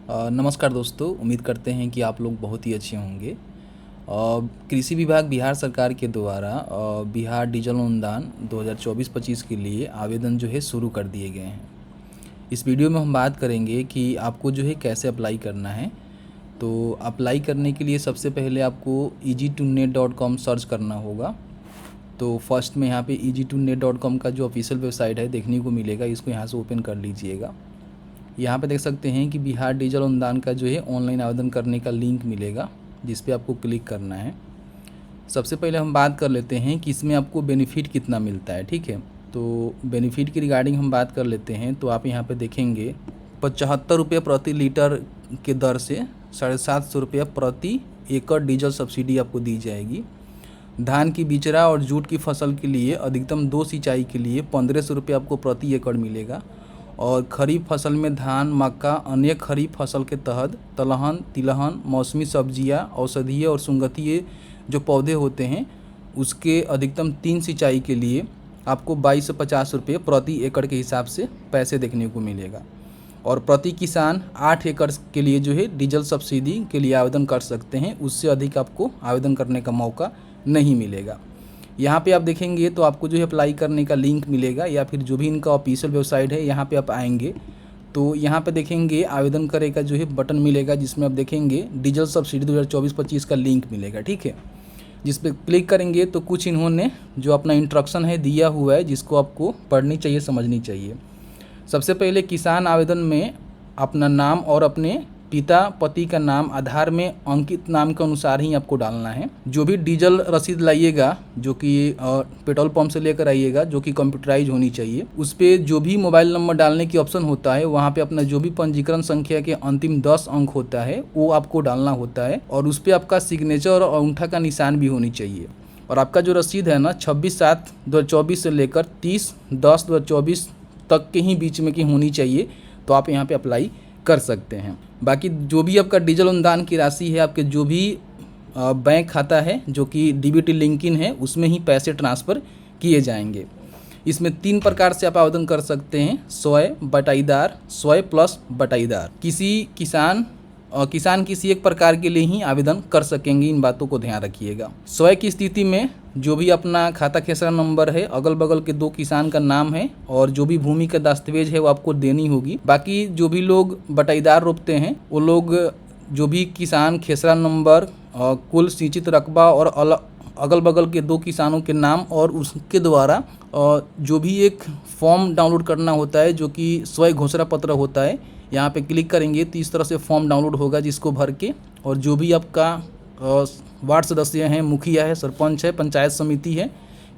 नमस्कार दोस्तों, उम्मीद करते हैं कि आप लोग बहुत ही अच्छे होंगे। कृषि विभाग बिहार सरकार के द्वारा बिहार डीजल अनुदान 2024-25 के लिए आवेदन जो है शुरू कर दिए गए हैं। इस वीडियो में हम बात करेंगे कि आपको जो है कैसे अप्लाई करना है। तो अप्लाई करने के लिए सबसे पहले आपको easy2net.com सर्च करना होगा। तो फर्स्ट में यहाँ पे easy2net.com का जो ऑफिशियल वेबसाइट है देखने को मिलेगा, इसको यहाँ से ओपन कर लीजिएगा। यहाँ पे देख सकते हैं कि बिहार डीजल अनुदान का जो है ऑनलाइन आवेदन करने का लिंक मिलेगा, जिस पे आपको क्लिक करना है। सबसे पहले हम बात कर लेते हैं कि इसमें आपको बेनिफिट कितना मिलता है। ठीक है, तो बेनिफिट की रिगार्डिंग हम बात कर लेते हैं। तो आप यहाँ पे देखेंगे 75 रुपये प्रति लीटर के दर से 750 रुपये प्रति एकड़ डीजल सब्सिडी आपको दी जाएगी। धान की बिचरा और जूट की फसल के लिए अधिकतम 2 सिंचाई के लिए 1500 रुपये आपको प्रति एकड़ मिलेगा। और खरीफ फसल में धान, मक्का, अन्य खरीफ फसल के तहत दलहन, तिलहन, मौसमी सब्जियां, औषधीय और सुगंधित जो पौधे होते हैं उसके अधिकतम 3 सिंचाई के लिए आपको 2250 रुपये प्रति एकड़ के हिसाब से पैसे देखने को मिलेगा। और प्रति किसान 8 एकड़ के लिए जो है डीजल सब्सिडी के लिए आवेदन कर सकते हैं, उससे अधिक आपको आवेदन करने का मौका नहीं मिलेगा। यहाँ पे आप देखेंगे तो आपको जो है अप्लाई करने का लिंक मिलेगा, या फिर जो भी इनका ऑफिशियल वेबसाइट है यहाँ पे आप आएंगे तो यहाँ पे देखेंगे आवेदन करे का जो है बटन मिलेगा, जिसमें आप देखेंगे डीजल सब्सिडी 2024-25 का लिंक मिलेगा। ठीक है, जिस पे क्लिक करेंगे तो कुछ इन्होंने जो अपना इंस्ट्रक्शन है दिया हुआ है, जिसको आपको पढ़नी चाहिए, समझनी चाहिए। सबसे पहले किसान आवेदन में अपना नाम और अपने पिता पति का नाम आधार में अंकित नाम के अनुसार ही आपको डालना है। जो भी डीजल रसीद लाइएगा, जो कि पेट्रोल पंप से लेकर आइएगा, जो कि कंप्यूटराइज होनी चाहिए, उस पर जो भी मोबाइल नंबर डालने की ऑप्शन होता है, वहाँ पे अपना जो भी पंजीकरण संख्या के अंतिम 10 अंक होता है वो आपको डालना होता है। और उस पर आपका सिग्नेचर और अंगूठा का निशान भी होनी चाहिए। और आपका जो रसीद है ना 26/7/2024 से लेकर 30/10/2024 तक के ही बीच में की होनी चाहिए, तो आप यहाँ पे अप्लाई कर सकते हैं। बाकी जो भी आपका डीजल अनुदान की राशि है, आपके जो भी बैंक खाता है जो कि डीबीटी लिंकिन है, उसमें ही पैसे ट्रांसफ़र किए जाएंगे। इसमें 3 प्रकार से आप आवेदन कर सकते हैं: स्वयं, बटाईदार, स्वयं प्लस बटाईदार। किसान किसी एक प्रकार के लिए ही आवेदन कर सकेंगे, इन बातों को ध्यान रखिएगा। स्वयं की स्थिति में जो भी अपना खाता खेसरा नंबर है, अगल बगल के 2 किसान का नाम है और जो भी भूमि का दस्तावेज है वो आपको देनी होगी। बाकी जो भी लोग बटाईदार रोपते हैं वो लोग जो भी किसान खेसरा नंबर, कुल सिंचित रकबा और अगल बगल के 2 किसानों के नाम और उसके द्वारा जो भी एक फॉर्म डाउनलोड करना होता है, जो कि स्वयं घोषणा पत्र होता है, यहाँ पे क्लिक करेंगे तो इस तरह से फॉर्म डाउनलोड होगा, जिसको भर के और जो भी आपका वार्ड सदस्य हैं, मुखिया है, सरपंच है, पंचायत समिति है,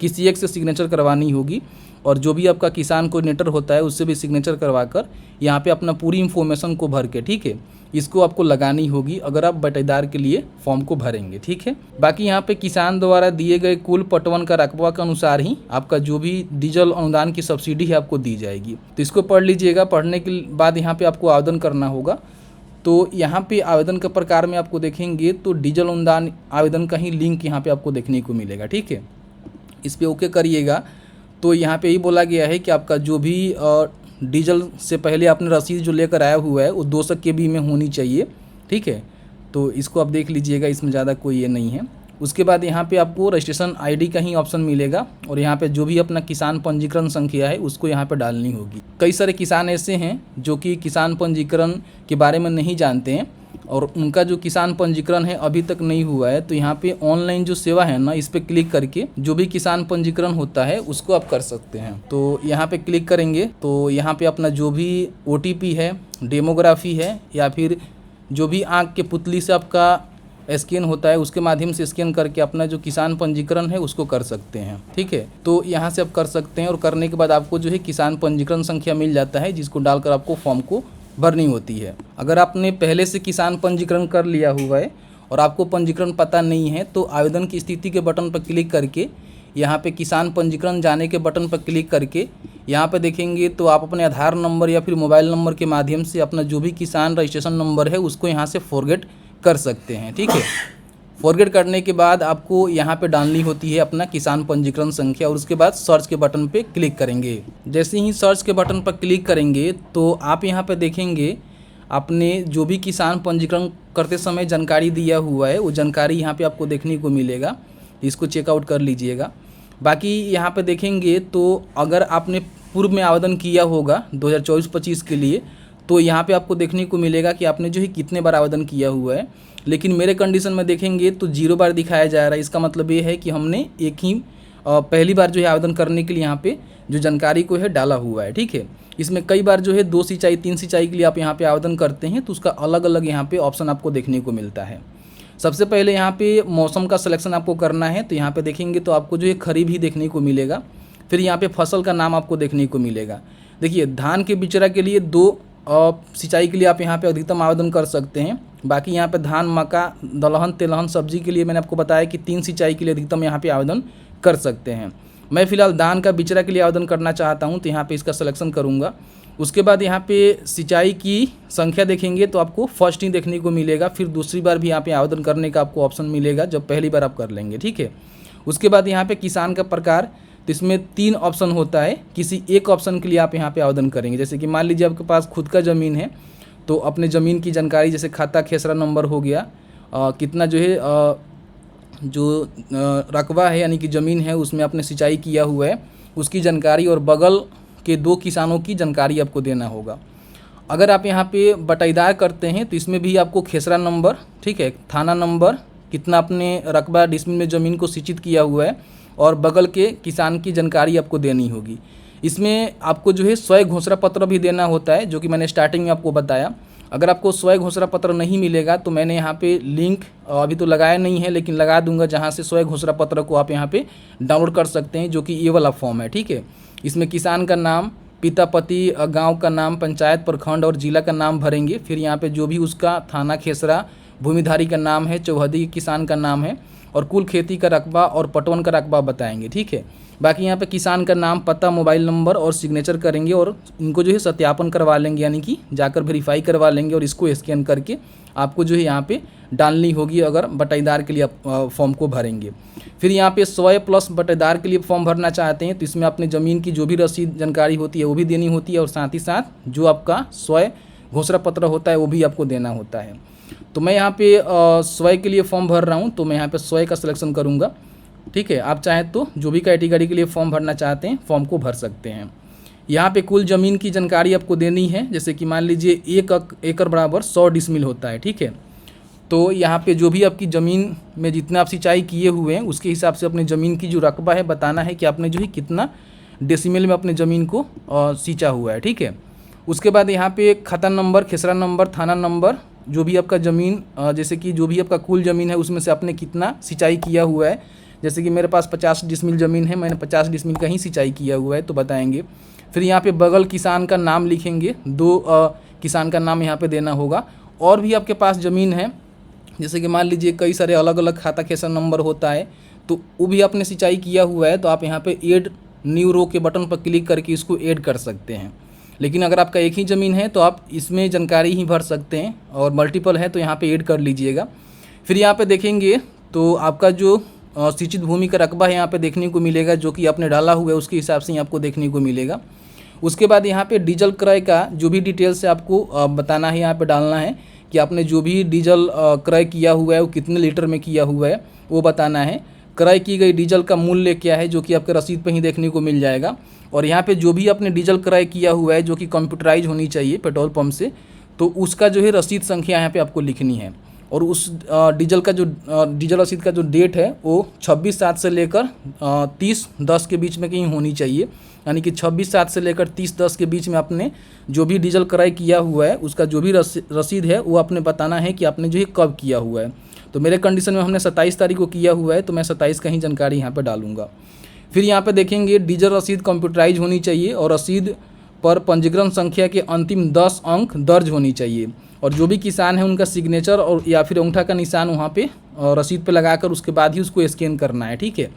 किसी एक से सिग्नेचर करवानी होगी। और जो भी आपका किसान कोऑर्डिनेटर होता है उससे भी सिग्नेचर करवाकर यहाँ पे अपना पूरी इन्फॉर्मेशन को भर के, ठीक है, इसको आपको लगानी होगी अगर आप बटाईदार के लिए फॉर्म को भरेंगे। ठीक है, बाकी यहाँ पे किसान द्वारा दिए गए कुल पटवन का रकबा के अनुसार ही आपका जो भी डीजल अनुदान की सब्सिडी है आपको दी जाएगी। तो इसको पढ़ लीजिएगा। पढ़ने के बाद यहाँ पे आपको आवेदन करना होगा। तो यहाँ पे आवेदन के प्रकार में आपको देखेंगे तो डीजल अनुदान आवेदन का ही लिंक यहाँ पे आपको देखने को मिलेगा। ठीक है, इस पर ओके करिएगा। तो यहाँ पे यही बोला गया है कि आपका जो भी डीजल से पहले आपने रसीद जो लेकर आया हुआ है वो 200 KB में होनी चाहिए। ठीक है, तो इसको आप देख लीजिएगा, इसमें ज़्यादा कोई ये नहीं है। उसके बाद यहाँ पे आपको रजिस्ट्रेशन आईडी का ही ऑप्शन मिलेगा और यहाँ पे जो भी अपना किसान पंजीकरण संख्या है उसको यहाँ पे डालनी होगी। कई सारे किसान ऐसे हैं जो कि किसान पंजीकरण के बारे में नहीं जानते हैं और उनका जो किसान पंजीकरण है अभी तक नहीं हुआ है, तो यहाँ पे ऑनलाइन जो सेवा है ना, इस पर क्लिक करके जो भी किसान पंजीकरण होता है उसको आप कर सकते हैं। तो यहाँ पे क्लिक करेंगे तो यहाँ पे अपना जो भी OTP है, डेमोग्राफी है, या फिर जो भी आँख के पुतली से आपका स्कैन होता है उसके माध्यम से स्कैन करके अपना जो किसान पंजीकरण है उसको कर सकते हैं। ठीक है, तो यहाँ से आप कर सकते हैं और करने के बाद आपको जो है किसान पंजीकरण संख्या मिल जाता है, जिसको डालकर आपको फॉर्म को भरनी होती है। अगर आपने पहले से किसान पंजीकरण कर लिया हुआ है और आपको पंजीकरण पता नहीं है, तो आवेदन की स्थिति के बटन पर क्लिक करके यहाँ पे किसान पंजीकरण जाने के बटन पर क्लिक करके यहाँ पे देखेंगे तो आप अपने आधार नंबर या फिर मोबाइल नंबर के माध्यम से अपना जो भी किसान रजिस्ट्रेशन नंबर है उसको यहाँ से फॉरगेट कर सकते हैं। ठीक है, फॉरगेट करने के बाद आपको यहाँ पे डालनी होती है अपना किसान पंजीकरण संख्या और उसके बाद सर्च के बटन पे क्लिक करेंगे। जैसे ही सर्च के बटन पर क्लिक करेंगे तो आप यहाँ पे देखेंगे आपने जो भी किसान पंजीकरण करते समय जानकारी दिया हुआ है वो जानकारी यहाँ पे आपको देखने को मिलेगा, इसको चेकआउट कर लीजिएगा। बाकी यहाँ पे देखेंगे तो अगर आपने पूर्व में आवेदन किया होगा 2024-25 के लिए तो यहाँ पे आपको देखने को मिलेगा कि आपने जो है कितने बार आवेदन किया हुआ है। लेकिन मेरे कंडीशन में देखेंगे तो 0 बार दिखाया जा रहा है। इसका मतलब ये है कि हमने एक ही पहली बार जो है आवेदन करने के लिए यहाँ पे जो जानकारी को है डाला हुआ है, ठीक है। इसमें कई बार जो है 2 सिंचाई 3 सिंचाई के लिए आप यहाँ पे आवेदन करते हैं तो उसका अलग अलग यहाँ पे ऑप्शन आपको देखने को मिलता है। सबसे पहले यहाँ पे मौसम का सिलेक्शन आपको करना है, तो यहाँ पे देखेंगे तो आपको जो है खरीफ ही देखने को मिलेगा। फिर यहाँ पे फसल का नाम आपको देखने को मिलेगा। देखिए धान के बिचड़ा के लिए 2 सिंचाई के लिए आप यहाँ पे अधिकतम आवेदन कर सकते हैं। बाकी यहाँ पे धान, मक्का, दलहन, तेलहन, सब्जी के लिए मैंने आपको बताया कि 3 सिंचाई के लिए अधिकतम यहाँ पे आवेदन कर सकते हैं। मैं फिलहाल धान का बिचड़ा के लिए आवेदन करना चाहता हूँ तो यहाँ पे इसका सिलेक्शन करूँगा। उसके बाद यहाँ पे सिंचाई की संख्या देखेंगे तो आपको फर्स्ट ही देखने को मिलेगा। फिर दूसरी बार भी यहाँ पे आवेदन करने का आपको ऑप्शन मिलेगा जब पहली बार आप कर लेंगे, ठीक है। उसके बाद यहाँ पे किसान का प्रकार, तो इसमें 3 ऑप्शन होता है। किसी एक ऑप्शन के लिए आप यहाँ पे आवेदन करेंगे। जैसे कि मान लीजिए आपके पास खुद का ज़मीन है तो अपने ज़मीन की जानकारी जैसे खाता खेसरा नंबर हो गया, कितना जो है जो रकबा है यानी कि ज़मीन है उसमें आपने सिंचाई किया हुआ है उसकी जानकारी, और बगल के 2 किसानों की जानकारी आपको देना होगा। अगर आप यहाँ पे बटाईदार करते हैं तो इसमें भी आपको खेसरा नंबर, ठीक है, थाना नंबर, कितना अपने रकबा डिसमिल में ज़मीन को सिंचित किया हुआ है और बगल के किसान की जानकारी आपको देनी होगी। इसमें आपको जो है स्वयं घोषणा पत्र भी देना होता है, जो कि मैंने स्टार्टिंग में आपको बताया। अगर आपको स्वयं घोषणा पत्र नहीं मिलेगा तो मैंने यहाँ पे लिंक अभी तो लगाया नहीं है लेकिन लगा दूंगा, जहाँ से स्वयं घोषणा पत्र को आप यहाँ पे डाउनलोड कर सकते हैं, जो कि ये वाला फॉर्म है, ठीक है। इसमें किसान का नाम, पिता, पति, गांव का नाम, पंचायत, प्रखंड और जिला का नाम भरेंगे। फिर यहाँ पे जो भी उसका थाना खेसरा भूमिधारी का नाम है, चौहदी किसान का नाम है, और कुल खेती का रकबा और पटवन का रकबा बताएंगे, ठीक है। बाकी यहाँ पे किसान का नाम, पता, मोबाइल नंबर और सिग्नेचर करेंगे और इनको जो है सत्यापन करवा लेंगे, यानी कि जाकर वेरीफाई करवा लेंगे और इसको स्कैन करके आपको जो है यहाँ पे डालनी होगी अगर बटाईदार के लिए आप फॉर्म को भरेंगे। फिर यहाँ पे स्वयं प्लस बटाईदार के लिए फॉर्म भरना चाहते हैं तो इसमें अपने ज़मीन की जो भी रसीद जानकारी होती है वो भी देनी होती है और साथ ही साथ जो आपका स्वयं घोषणा पत्र होता है वो भी आपको देना होता है। तो मैं यहाँ पे स्वयं के लिए फॉर्म भर रहा हूँ तो मैं यहाँ पे स्वयं का सिलेक्शन करूँगा, ठीक है। आप चाहें तो जो भी कैटेगरी के लिए फॉर्म भरना चाहते हैं फॉर्म को भर सकते हैं। यहाँ पे कुल ज़मीन की जानकारी आपको देनी है। जैसे कि मान लीजिए 1 एकड़ बराबर 100 डिसमिल होता है, ठीक है। तो यहाँ पे जो भी आपकी ज़मीन में जितना आप सिंचाई किए हुए हैं उसके हिसाब से अपने ज़मीन की जो रकबा है बताना है कि आपने जो है कितना डेसिमल में अपने ज़मीन को सींचा हुआ है, ठीक है। उसके बाद यहाँ पे खाता नंबर, खेसरा नंबर, थाना नंबर, जो भी आपका ज़मीन जैसे कि जो भी आपका कुल ज़मीन है उसमें से आपने कितना सिंचाई किया हुआ है। जैसे कि मेरे पास 50 डिसमिल ज़मीन है, मैंने 50 डिसमिल का ही सिंचाई किया हुआ है तो बताएंगे। फिर यहाँ पे बगल किसान का नाम लिखेंगे, 2 किसान का नाम यहाँ पे देना होगा। और भी आपके पास ज़मीन है, जैसे कि मान लीजिए कई सारे अलग अलग खाता खेसरा नंबर होता है तो वो भी आपने सिंचाई किया हुआ है तो आप यहाँ पे ऐड न्यू रो के बटन पर क्लिक करके इसको ऐड कर सकते हैं। लेकिन अगर आपका एक ही ज़मीन है तो आप इसमें जानकारी ही भर सकते हैं, और मल्टीपल है तो यहाँ पे ऐड कर लीजिएगा। फिर यहाँ पे देखेंगे तो आपका जो सिंचित भूमि का रकबा है यहाँ पे देखने को मिलेगा, जो कि आपने डाला हुआ है उसके हिसाब से ही आपको देखने को मिलेगा। उसके बाद यहाँ पे डीजल क्रय का जो भी डिटेल्स है आपको बताना है, यहाँ पे डालना है कि आपने जो भी डीजल क्रय किया हुआ है वो कितने लीटर में किया हुआ है वो बताना है। क्रय की गई डीजल का मूल्य क्या है, जो कि आपके रसीद पर ही देखने को मिल जाएगा। और यहाँ पे जो भी आपने डीजल क्रय किया हुआ है जो कि कंप्यूटराइज होनी चाहिए पेट्रोल पंप से, तो उसका जो है रसीद संख्या यहाँ पे आपको लिखनी है। और उस डीजल रसीद का जो डेट है वो 26/7 से लेकर 30/10 के बीच में कहीं होनी चाहिए। यानी कि 26/7 से लेकर 30/10 के बीच में आपने जो भी डीजल क्रय किया हुआ है उसका जो भी रसीद है वो आपने बताना है कि आपने जो है कब किया हुआ है। तो मेरे कंडीशन में हमने 27 तारीख को किया हुआ है तो मैं 27 का ही जानकारी यहाँ पर डालूंगा। फिर यहाँ पे देखेंगे डीजल रसीद कंप्यूटराइज होनी चाहिए और रसीद पर पंजीकरण संख्या के अंतिम 10 अंक दर्ज होनी चाहिए। और जो भी किसान है उनका सिग्नेचर और या फिर अंगूठा का निशान वहाँ पे रसीद पे लगाकर उसके बाद ही उसको स्कैन करना है, ठीक है।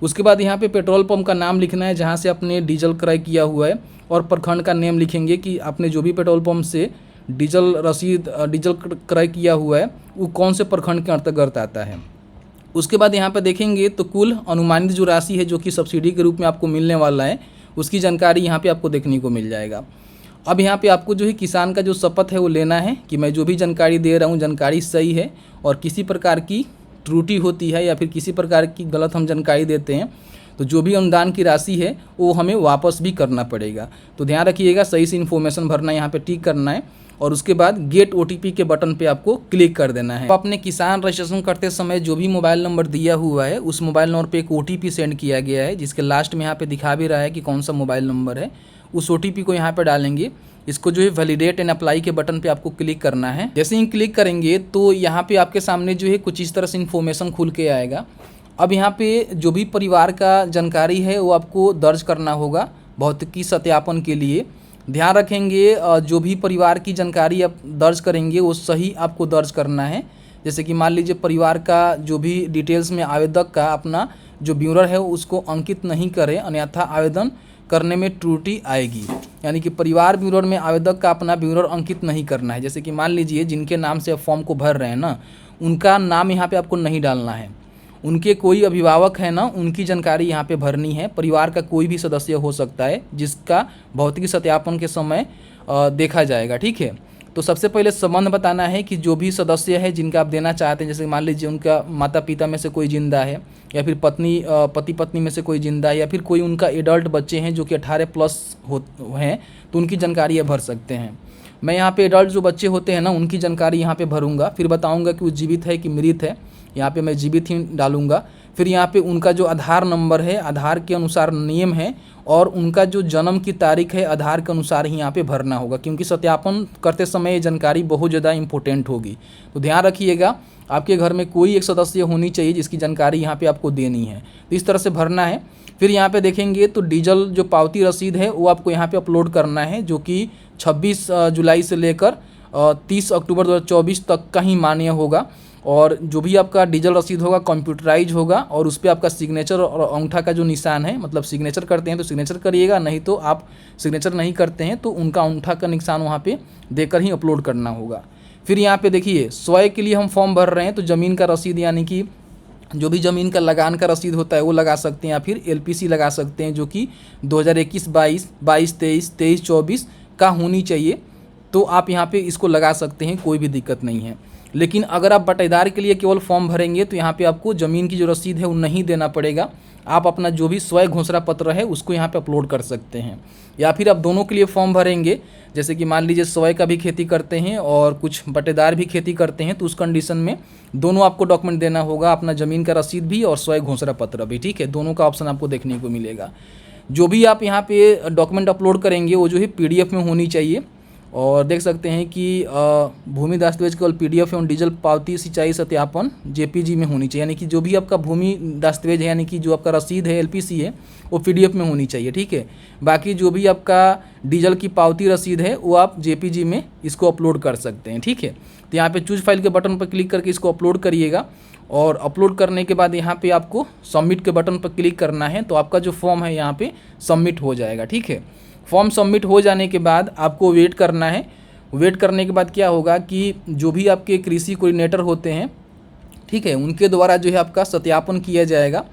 उसके बाद यहाँ पे पेट्रोल पंप का नाम लिखना है जहाँ से आपने डीजल क्रय किया हुआ है, और प्रखंड का नेम लिखेंगे कि आपने जो भी पेट्रोल पंप से डीजल क्रय किया हुआ है वो कौन से प्रखंड के अंतर्गत आता है। उसके बाद यहाँ पे देखेंगे तो कुल अनुमानित जो राशि है जो कि सब्सिडी के रूप में आपको मिलने वाला है उसकी जानकारी यहाँ पे आपको देखने को मिल जाएगा। अब यहाँ पे आपको जो है किसान का जो शपथ है वो लेना है कि मैं जो भी जानकारी दे रहा हूँ जानकारी सही है, और किसी प्रकार की त्रुटि होती है या फिर किसी प्रकार की गलत हम जानकारी देते हैं तो जो भी अनुदान की राशि है वो हमें वापस भी करना पड़ेगा। तो ध्यान रखिएगा, सही से इन्फॉर्मेशन भरना, यहाँ पे टिक करना है और उसके बाद गेट OTP के बटन पे आपको क्लिक कर देना है। तो अपने किसान रजिस्ट्रेशन करते समय जो भी मोबाइल नंबर दिया हुआ है उस मोबाइल नंबर पे एक OTP सेंड किया गया है, जिसके लास्ट में यहाँ पे दिखा भी रहा है कि कौन सा मोबाइल नंबर है। उस OTP को यहाँ पे डालेंगे, इसको जो है वैलिडेट एंड अप्लाई के बटन पे आपको क्लिक करना है। जैसे ही क्लिक करेंगे तो यहाँ पे आपके सामने जो है कुछ इस तरह से इन्फॉर्मेशन खुल के आएगा। अब यहाँ पे जो भी परिवार का जानकारी है वो आपको दर्ज करना होगा भौतिकी सत्यापन के लिए। ध्यान रखेंगे जो भी परिवार की जानकारी आप दर्ज करेंगे वो सही आपको दर्ज करना है। जैसे कि मान लीजिए परिवार का जो भी डिटेल्स में आवेदक का अपना जो ब्यूरर है उसको अंकित नहीं करें, अन्यथा आवेदन करने में त्रुटि आएगी। यानी कि परिवार ब्यूरर में आवेदक का अपना ब्यूरर अंकित नहीं करना है। जैसे कि मान लीजिए जिनके नाम से आप फॉर्म को भर रहे हैं ना, उनका नाम यहाँ पे आपको नहीं डालना है, उनके कोई अभिभावक है ना उनकी जानकारी यहाँ पे भरनी है। परिवार का कोई भी सदस्य हो सकता है जिसका भौतिकी सत्यापन के समय देखा जाएगा, ठीक है। तो सबसे पहले संबंध बताना है कि जो भी सदस्य है जिनका आप देना चाहते हैं, जैसे मान लीजिए उनका माता पिता में से कोई जिंदा है या फिर पति पत्नी में से कोई जिंदा है या फिर कोई उनका एडल्ट बच्चे हैं जो कि 18+ हैं तो उनकी जानकारी ये भर सकते हैं। मैं यहाँ पे एडल्ट जो बच्चे होते हैं ना उनकी जानकारी यहाँ पे भरूंगा, फिर बताऊंगा कि वो जीवित है कि मृत है। यहाँ पे मैं जीवित ही डालूंगा। फिर यहाँ पे उनका जो आधार नंबर है, आधार के अनुसार नियम है, और उनका जो जन्म की तारीख है आधार के अनुसार ही यहाँ पे भरना होगा, क्योंकि सत्यापन करते समय ये जानकारी बहुत ज़्यादा इंपॉर्टेंट होगी। तो ध्यान रखिएगा, आपके घर में कोई एक सदस्य होनी चाहिए जिसकी जानकारी यहाँ पे आपको देनी है। तो इस तरह से भरना है। फिर यहाँ पे देखेंगे तो डीजल जो पावती रसीद है वो आपको यहाँ पे अपलोड करना है, जो कि 26 जुलाई से लेकर 30 अक्टूबर 2024 तक का ही मान्य होगा। और जो भी आपका डीजल रसीद होगा कंप्यूटराइज होगा और उस पर आपका सिग्नेचर और अंगूठा का जो निशान है, मतलब सिग्नेचर करते हैं तो सिग्नेचर करिएगा, नहीं तो आप सिग्नेचर नहीं करते हैं तो उनका अंगूठा का निशान वहाँ पे देकर ही अपलोड करना होगा। फिर यहाँ पे देखिए स्वयं के लिए हम फॉर्म भर रहे हैं तो ज़मीन का रसीद, यानी कि जो भी ज़मीन का लगान का रसीद होता है वो लगा सकते हैं, या फिर LPC लगा सकते हैं जो कि 2021-22, 22-23, 23-24 का होनी चाहिए। तो आप यहाँ पे इसको लगा सकते हैं, कोई भी दिक्कत नहीं है। लेकिन अगर आप बटेदार के लिए केवल फॉर्म भरेंगे तो यहाँ पे आपको ज़मीन की जो रसीद है वो नहीं देना पड़ेगा। आप अपना जो भी स्वयं घोषणा पत्र है उसको यहाँ पे अपलोड कर सकते हैं। या फिर आप दोनों के लिए फॉर्म भरेंगे, जैसे कि मान लीजिए स्वयं का भी खेती करते हैं और कुछ बटेदार भी खेती करते हैं, तो उस कंडीशन में दोनों आपको डॉक्यूमेंट देना होगा, अपना ज़मीन का रसीद भी और स्वयं घोषणा पत्र भी, ठीक है। दोनों का ऑप्शन आपको देखने को मिलेगा। जो भी आप यहाँ पे डॉक्यूमेंट अपलोड करेंगे वो जो है PDF में होनी चाहिए। और देख सकते हैं कि भूमि दस्तावेज केवल PDF एवं डीजल पावती सिंचाई सत्यापन JPG में होनी चाहिए, यानी कि जो भी आपका भूमि दस्तावेज है, यानी कि जो आपका रसीद है LPC है वो PDF में होनी चाहिए, ठीक है। बाकी जो भी आपका डीजल की पावती रसीद है वो आप JPG में इसको अपलोड कर सकते हैं, ठीक है। तो यहाँ पे चूज फाइल के बटन पर क्लिक करके इसको अपलोड करिएगा, और अपलोड करने के बाद यहाँ पे आपको सबमिट के बटन पर क्लिक करना है, तो आपका जो फॉर्म है यहाँ पे सबमिट हो जाएगा, ठीक है। फॉर्म सबमिट हो जाने के बाद आपको वेट करना है। वेट करने के बाद क्या होगा कि जो भी आपके कृषि कोऑर्डिनेटर होते हैं, ठीक है, उनके द्वारा जो है आपका सत्यापन किया जाएगा।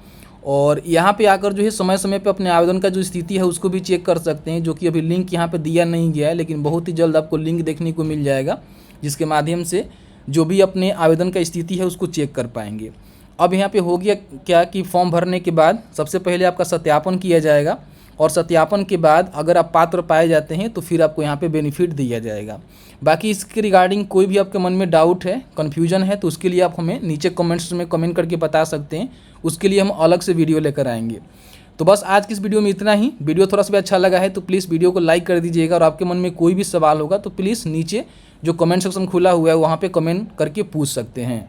और यहाँ पे आकर जो है समय समय पे अपने आवेदन का जो स्थिति है उसको भी चेक कर सकते हैं, जो कि अभी लिंक यहाँ पे दिया नहीं गया है, लेकिन बहुत ही जल्द आपको लिंक देखने को मिल जाएगा, जिसके माध्यम से जो भी अपने आवेदन का स्थिति है उसको चेक कर पाएंगे। अब यहाँ पे हो गया क्या कि फॉर्म भरने के बाद सबसे पहले आपका सत्यापन किया जाएगा, और सत्यापन के बाद अगर आप पात्र पाए जाते हैं तो फिर आपको यहाँ पे बेनिफिट दिया जाएगा। बाकी इसके रिगार्डिंग कोई भी आपके मन में डाउट है, कन्फ्यूजन है, तो उसके लिए आप हमें नीचे कमेंट्स में कमेंट करके बता सकते हैं, उसके लिए हम अलग से वीडियो लेकर आएंगे। तो बस आज की इस वीडियो में इतना ही। वीडियो थोड़ा सा भी अच्छा लगा है तो प्लीज़ वीडियो को लाइक कर दीजिएगा, और आपके मन में कोई भी सवाल होगा तो प्लीज़ नीचे जो कमेंट सेक्शन खुला हुआ है वहाँ पर कमेंट करके पूछ सकते हैं।